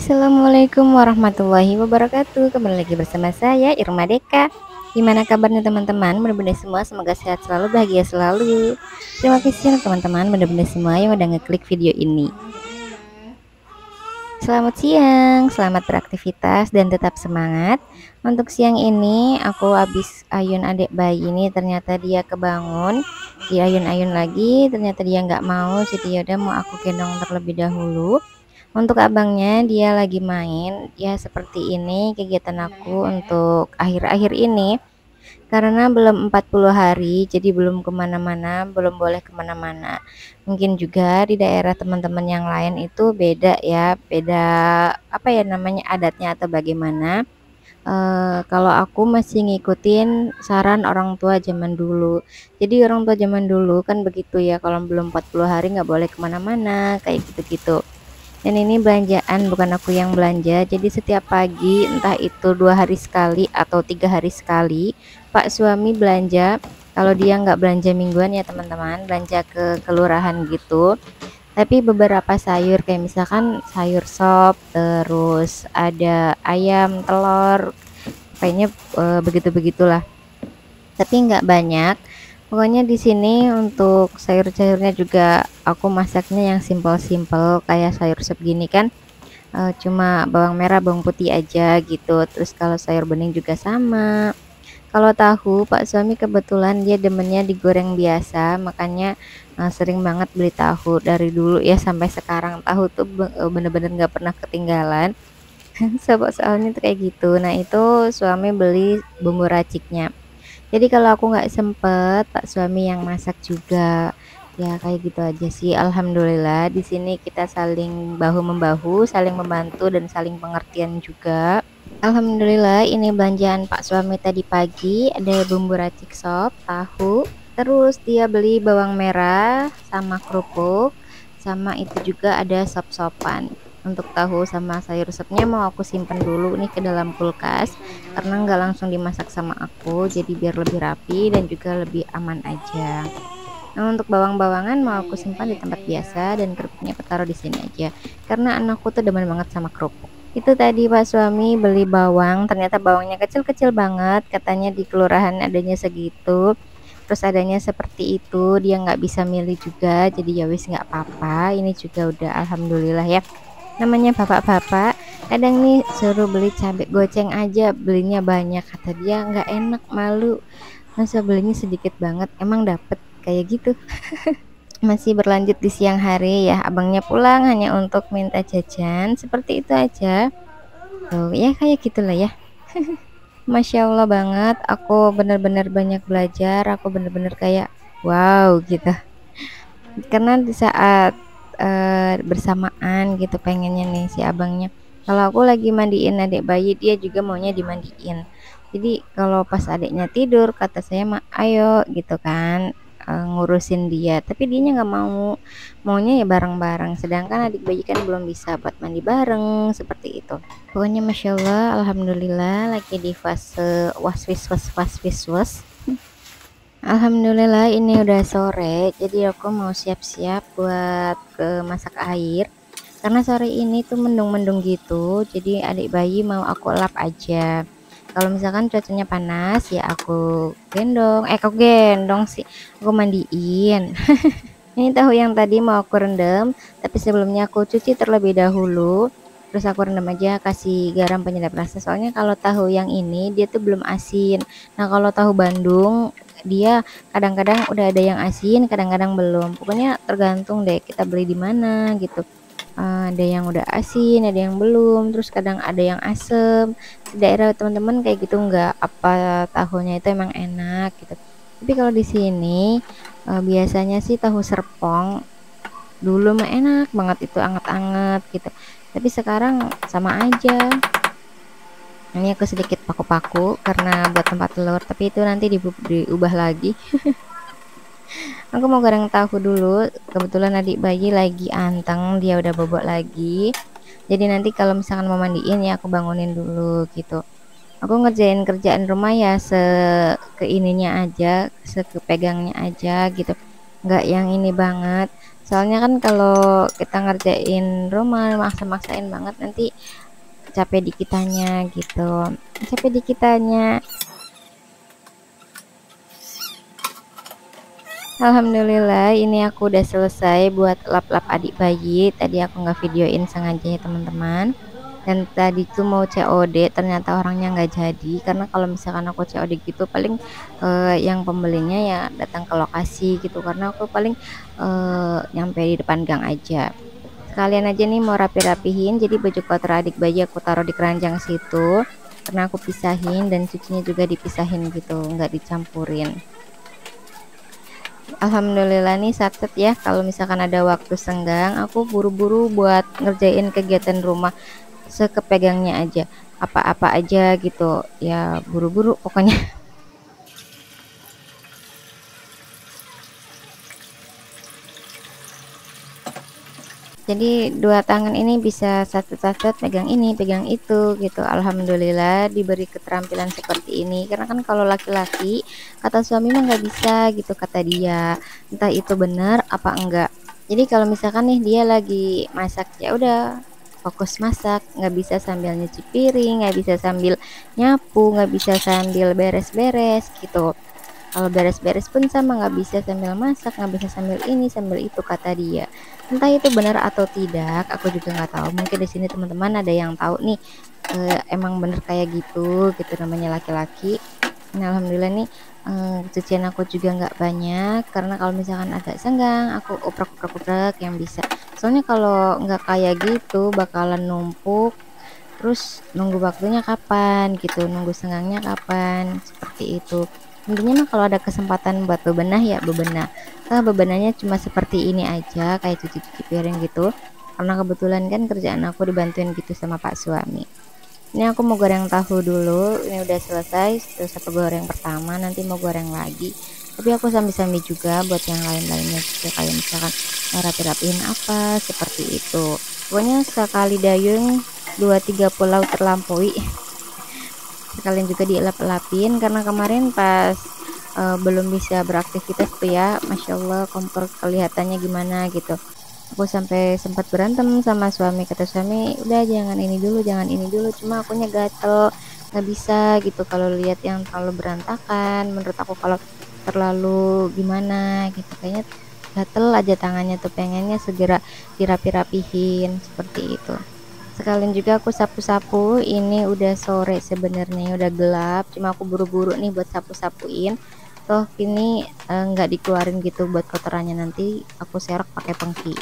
Assalamualaikum warahmatullahi wabarakatuh. Kembali lagi bersama saya Irma Deka. Gimana kabarnya teman-teman? Mudah-mudahan semua semoga sehat selalu, bahagia selalu. Terima kasih untuk teman-teman mudah-mudahan semua yang udah ngeklik video ini. Selamat siang, selamat beraktivitas dan tetap semangat. Untuk siang ini aku habis ayun adik bayi ini, ternyata dia kebangun, diayun-ayun lagi, ternyata dia nggak mau, jadi yaudah mau aku gendong terlebih dahulu. Untuk abangnya dia lagi main, ya seperti ini kegiatan aku untuk akhir-akhir ini. Karena belum 40 hari, jadi belum kemana-mana, belum boleh kemana-mana. Mungkin juga di daerah teman-teman yang lain itu beda ya, beda apa ya namanya adatnya atau bagaimana. Kalau aku masih ngikutin saran orang tua zaman dulu. Jadi orang tua zaman dulu kan begitu ya, kalau belum 40 hari nggak boleh kemana-mana, kayak gitu-gitu. Dan ini belanjaan bukan aku yang belanja, jadi setiap pagi entah itu 2 hari sekali atau 3 hari sekali Pak suami belanja. Kalau dia nggak belanja mingguan ya teman-teman, belanja ke kelurahan gitu, tapi beberapa sayur kayak misalkan sayur sop, terus ada ayam, telur, kayaknya begitu-begitulah, tapi nggak banyak. Pokoknya di sini untuk sayur-sayurnya juga aku masaknya yang simpel-simpel kayak sayur sop gini kan, cuma bawang merah, bawang putih aja gitu. Terus kalau sayur bening juga sama. Kalau tahu Pak suami kebetulan dia demennya digoreng biasa, makanya sering banget beli tahu dari dulu ya sampai sekarang. Tahu tuh bener-bener nggak pernah ketinggalan. Soalnya tuh kayak gitu. Nah itu suami beli bumbu raciknya. Jadi kalau aku nggak sempet, Pak suami yang masak juga. Ya kayak gitu aja sih. Alhamdulillah di sini kita saling bahu membahu, saling membantu dan saling pengertian juga. Alhamdulillah ini belanjaan Pak suami tadi pagi, ada bumbu racik sop, tahu, terus dia beli bawang merah sama kerupuk, sama itu juga ada sop-sopan. Untuk tahu sama sayur sopnya mau aku simpen dulu nih ke dalam kulkas karena nggak langsung dimasak sama aku, jadi biar lebih rapi dan juga lebih aman aja. Nah, untuk bawang-bawangan mau aku simpan di tempat biasa dan kerupuknya aku taruh di sini aja. Karena anakku tuh demen banget sama kerupuk. Itu tadi Pak suami beli bawang, ternyata bawangnya kecil-kecil banget, katanya di kelurahan adanya segitu. Terus adanya seperti itu, dia nggak bisa milih juga, jadi ya wis nggak apa-apa. Ini juga udah alhamdulillah ya. Namanya bapak-bapak, kadang nih suruh beli cabai goceng aja, belinya banyak, kata dia nggak enak, malu. Masa belinya sedikit banget, emang dapet kayak gitu. Masih berlanjut di siang hari ya, abangnya pulang hanya untuk minta jajan, seperti itu aja. Tuh ya kayak gitulah ya. Masya Allah banget, aku bener-bener banyak belajar, aku bener-bener kayak wow gitu. Karena di saat bersamaan gitu pengennya nih si abangnya, kalau aku lagi mandiin adik bayi dia juga maunya dimandiin. Jadi kalau pas adiknya tidur kata saya mah ayo gitu kan, ngurusin dia, tapi dianya nggak mau, maunya ya bareng-bareng, sedangkan adik bayi kan belum bisa buat mandi bareng seperti itu. Pokoknya masya Allah alhamdulillah lagi di fase was-wis was. Alhamdulillah ini udah sore, jadi aku mau siap-siap buat ke masak air. Karena sore ini tuh mendung-mendung gitu, jadi adik bayi mau aku lap aja. Kalau misalkan cuacanya panas ya aku gendong sih, aku mandiin. Ini tahu yang tadi mau aku rendam, tapi sebelumnya aku cuci terlebih dahulu. Terus aku rendam aja kasih garam penyedap rasa. Soalnya kalau tahu yang ini dia tuh belum asin. Nah, kalau tahu Bandung dia kadang-kadang udah ada yang asin, kadang-kadang belum. Pokoknya tergantung deh kita beli di mana gitu. Ada yang udah asin, ada yang belum, terus kadang ada yang asem. Di daerah teman-teman kayak gitu nggak? Apa tahunya itu emang enak gitu. Tapi kalau di sini biasanya sih tahu serpong dulu mah enak banget itu anget-anget gitu. Tapi sekarang sama aja. Ini aku sedikit paku-paku karena buat tempat telur, tapi itu nanti diubah lagi. Aku mau goreng tahu dulu. Kebetulan adik bayi lagi anteng, dia udah bobok lagi. Jadi nanti kalau misalkan mau mandiin ya aku bangunin dulu gitu. Aku ngerjain kerjaan rumah ya sekeininya aja, sekepegangnya aja gitu. Nggak yang ini banget. Soalnya kan kalau kita ngerjain rumah maksa-maksain banget nanti capek di kitanya gitu, capek di kitanya. Alhamdulillah ini aku udah selesai buat lap-lap adik bayi. Tadi aku nggak videoin sengaja ya teman-teman. Dan tadi tuh mau COD ternyata orangnya nggak jadi, karena kalau misalkan aku COD gitu paling yang pembelinya ya datang ke lokasi gitu, karena aku paling nyampe di depan gang aja. Sekalian aja nih mau rapi-rapihin, jadi baju kotor adik bayi aku taruh di keranjang situ karena aku pisahin, dan cucinya juga dipisahin gitu, nggak dicampurin. Alhamdulillah nih satset ya, kalau misalkan ada waktu senggang aku buru-buru buat ngerjain kegiatan rumah sekepegangnya aja, apa-apa aja gitu ya, buru-buru pokoknya. Jadi dua tangan ini bisa satu-satu pegang ini pegang itu gitu. Alhamdulillah diberi keterampilan seperti ini, karena kan kalau laki-laki kata suami mah nggak bisa gitu kata dia, entah itu benar apa enggak. Jadi kalau misalkan nih dia lagi masak ya udah fokus masak, nggak bisa sambil nyuci piring, nggak bisa sambil nyapu, nggak bisa sambil beres-beres gitu. Kalau beres-beres pun sama, nggak bisa sambil masak, nggak bisa sambil ini sambil itu kata dia. Entah itu benar atau tidak, aku juga nggak tahu. Mungkin di sini teman-teman ada yang tahu nih, emang bener kayak gitu, gitu namanya laki-laki. Nah, alhamdulillah nih cucian aku juga nggak banyak, karena kalau misalkan agak senggang, aku oprek-oprek yang bisa. Soalnya kalau nggak kayak gitu bakalan numpuk. Terus nunggu waktunya kapan gitu, nunggu senggangnya kapan, seperti itu. Intinya mah kalau ada kesempatan buat bebenah ya bebenah. Bebenahnya cuma seperti ini aja, kayak cuci-cuci piring gitu. Karena kebetulan kan kerjaan aku dibantuin gitu sama Pak suami. Ini aku mau goreng tahu dulu, ini udah selesai. Terus aku goreng pertama, nanti mau goreng lagi. Tapi aku sambil-sambil juga buat yang lain-lainnya juga, kayak misalkan rapi-rapiin apa seperti itu. Pokoknya sekali dayung 2-3 pulau terlampaui. Sekalian juga dielap-elapin, karena kemarin pas belum bisa beraktivitas tuh ya, Masya Allah kompor kelihatannya gimana gitu. Aku sampai sempat berantem sama suami, kata suami udah jangan ini dulu jangan ini dulu, cuma akunya gatel nggak bisa gitu kalau lihat yang terlalu berantakan. Menurut aku kalau terlalu gimana gitu, kayaknya gatel aja tangannya tuh, pengennya segera dirapi-rapihin seperti itu. Sekalian juga aku sapu-sapu, ini udah sore sebenarnya, udah gelap, cuma aku buru-buru nih buat sapu-sapuin. Toh ini nggak dikeluarin gitu buat kotorannya, nanti aku serok pakai pengki.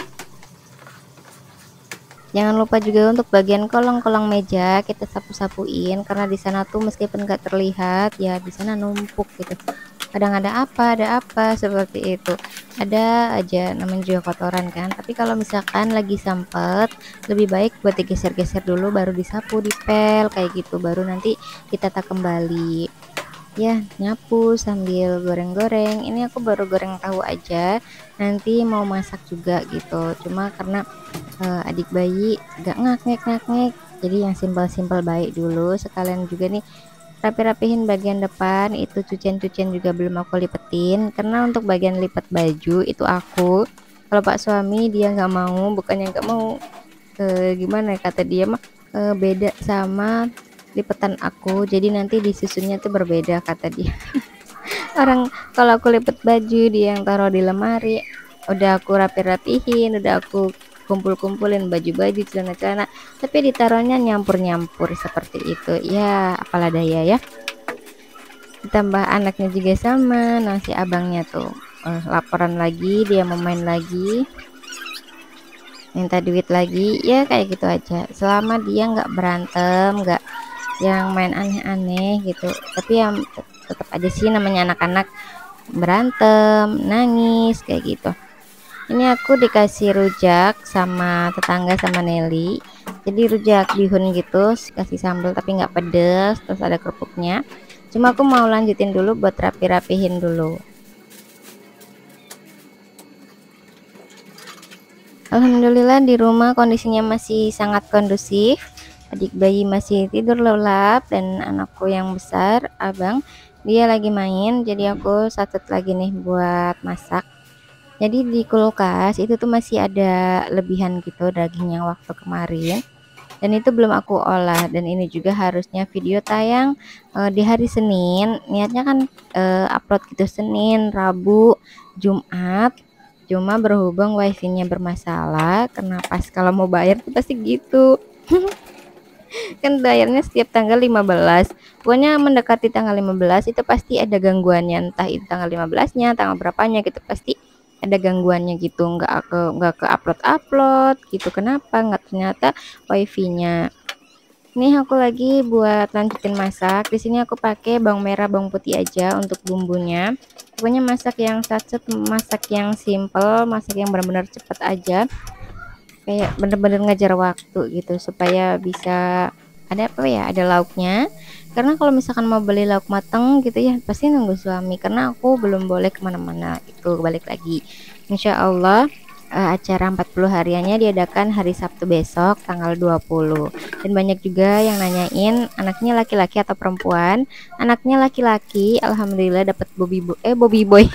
Jangan lupa juga untuk bagian kolong-kolong meja kita sapu-sapuin, karena di sana tuh meskipun nggak terlihat ya di sana numpuk gitu. Kadang ada apa seperti itu. Ada aja namanya juga kotoran kan. Tapi kalau misalkan lagi sempet, lebih baik buat digeser-geser dulu baru disapu, dipel kayak gitu. Baru nanti kita tak kembali. Ya, nyapu sambil goreng-goreng. Ini aku baru goreng tahu aja. Nanti mau masak juga gitu. Cuma karena adik bayi gak ngak-ngek, jadi yang simpel-simpel baik dulu. Sekalian juga nih rapi-rapihin bagian depan, itu cucian-cucian juga belum aku lipetin, karena untuk bagian lipat baju itu aku. Kalau Pak suami dia nggak mau, bukannya nggak mau, gimana ya, kata dia mah beda sama lipetan aku, jadi nanti disusunnya tuh berbeda kata dia. Orang kalau aku lipet baju dia yang taruh di lemari, udah aku rapi-rapihin, udah aku kumpul-kumpulin baju-baju celana-celana, tapi ditaruhnya nyampur-nyampur seperti itu ya, apalah daya ya. Ditambah anaknya juga sama, nasi abangnya tuh laporan lagi, dia mau main lagi, minta duit lagi ya, kayak gitu aja. Selama dia nggak berantem, nggak yang main aneh-aneh gitu, tapi yang tetap aja sih namanya anak-anak, berantem nangis kayak gitu. Ini aku dikasih rujak sama tetangga sama Nelly, jadi rujak bihun gitu, kasih sambal tapi nggak pedes, terus ada kerupuknya. Cuma aku mau lanjutin dulu buat rapi-rapihin dulu. Alhamdulillah di rumah kondisinya masih sangat kondusif. Adik bayi masih tidur lelap, dan anakku yang besar, abang, dia lagi main. Jadi aku satut lagi nih buat masak. Jadi di kulkas itu tuh masih ada lebihan gitu daging yang waktu kemarin, dan itu belum aku olah, dan ini juga harusnya video tayang di hari Senin. Niatnya kan upload gitu Senin, Rabu, Jumat. Cuma berhubung wifi-nya bermasalah, karena pas kalau mau bayar tuh pasti gitu. Kan bayarnya setiap tanggal 15. Pokoknya mendekati tanggal 15 itu pasti ada gangguannya, entah itu tanggal 15-nya, tanggal berapanya gitu, pasti ada gangguannya gitu, nggak ke upload gitu. Kenapa nggak? Ternyata wifi-nya. Nih aku lagi buat lanjutin masak. Di sini aku pakai bawang merah, bawang putih aja untuk bumbunya. Pokoknya masak yang sacet, masak yang simple, masak yang benar-benar cepet aja. Kayak bener-bener ngejar waktu gitu supaya bisa ada apa ya, ada lauknya. Karena kalau misalkan mau beli lauk mateng gitu ya pasti nunggu suami, karena aku belum boleh kemana-mana itu. Balik lagi, Insya Allah acara 40 hariannya diadakan hari Sabtu besok tanggal 20. Dan banyak juga yang nanyain anaknya laki-laki atau perempuan. Anaknya laki-laki, alhamdulillah dapat Bobby boy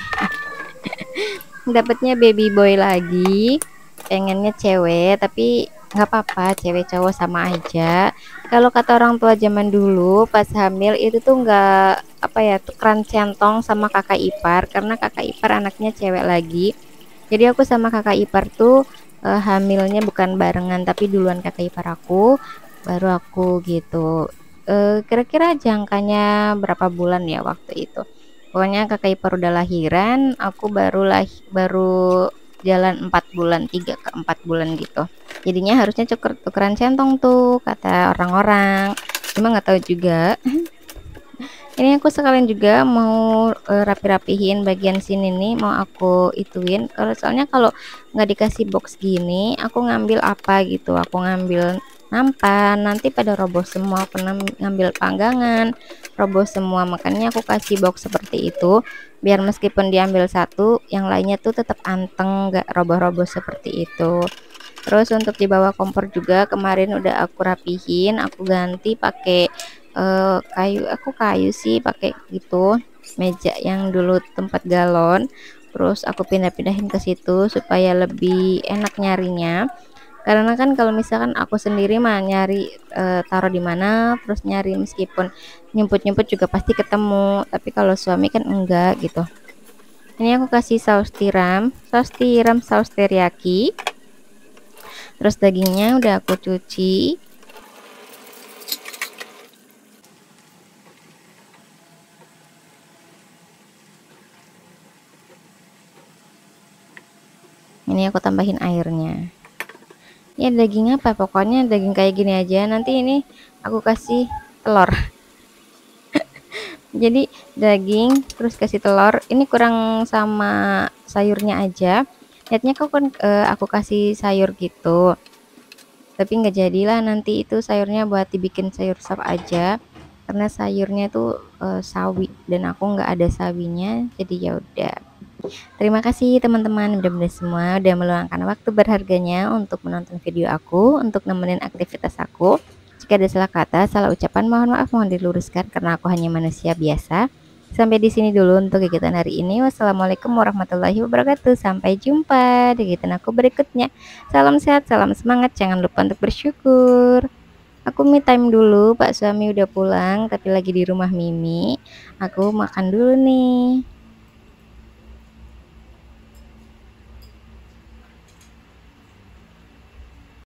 dapatnya baby boy lagi. Pengennya cewek, tapi nggak apa-apa, cewek cowok sama aja. Kalau kata orang tua zaman dulu pas hamil itu tuh nggak apa ya, tukeran centong sama kakak ipar, karena kakak ipar anaknya cewek lagi. Jadi aku sama kakak ipar tuh hamilnya bukan barengan, tapi duluan kakak ipar aku, baru aku gitu. Kira-kira jangkanya berapa bulan ya waktu itu? Pokoknya kakak ipar udah lahiran, aku baru jalan 4 bulan, 3 ke 4 bulan gitu. Jadinya harusnya tukeran centong tuh kata orang-orang. Cuma nggak tahu juga. Ini aku sekalian juga mau rapi-rapihin bagian sini nih, mau aku ituin. Kalau soalnya kalau nggak dikasih box gini, aku ngambil apa gitu, aku ngambil nampan, nanti pada roboh semua. Pernah ngambil panggangan, roboh semua. Makanya aku kasih box seperti itu, biar meskipun diambil satu, yang lainnya tuh tetap anteng, nggak roboh-roboh seperti itu. Terus untuk di bawah kompor juga kemarin udah aku rapihin, aku ganti pakai kayu. Aku kayu sih pakai gitu, meja yang dulu tempat galon, terus aku pindah-pindahin ke situ supaya lebih enak nyarinya. Karena kan kalau misalkan aku sendiri mah nyari taruh di mana, terus nyari meskipun nyemput-nyemput juga pasti ketemu, tapi kalau suami kan enggak gitu. Ini aku kasih saus tiram, saus teriyaki. Terus dagingnya udah aku cuci. Ini aku tambahin airnya. Ya daging apa? Pokoknya daging kayak gini aja. Nanti ini aku kasih telur. Jadi daging terus kasih telur. Ini kurang sama sayurnya aja. Niatnya kok kan aku kasih sayur gitu. Tapi nggak jadilah, nanti itu sayurnya buat dibikin sayur sop aja. Karena sayurnya tuh sawi dan aku nggak ada sawinya. Jadi ya udah. Terima kasih teman-teman benar-benar semua udah meluangkan waktu berharganya untuk menonton video aku, untuk nemenin aktivitas aku. Jika ada salah kata, salah ucapan, mohon maaf, mohon diluruskan karena aku hanya manusia biasa. Sampai di sini dulu untuk kegiatan hari ini. Wassalamualaikum warahmatullahi wabarakatuh. Sampai jumpa di kegiatan aku berikutnya. Salam sehat, salam semangat. Jangan lupa untuk bersyukur. Aku me time dulu, Pak suami udah pulang tapi lagi di rumah Mimi. Aku makan dulu nih.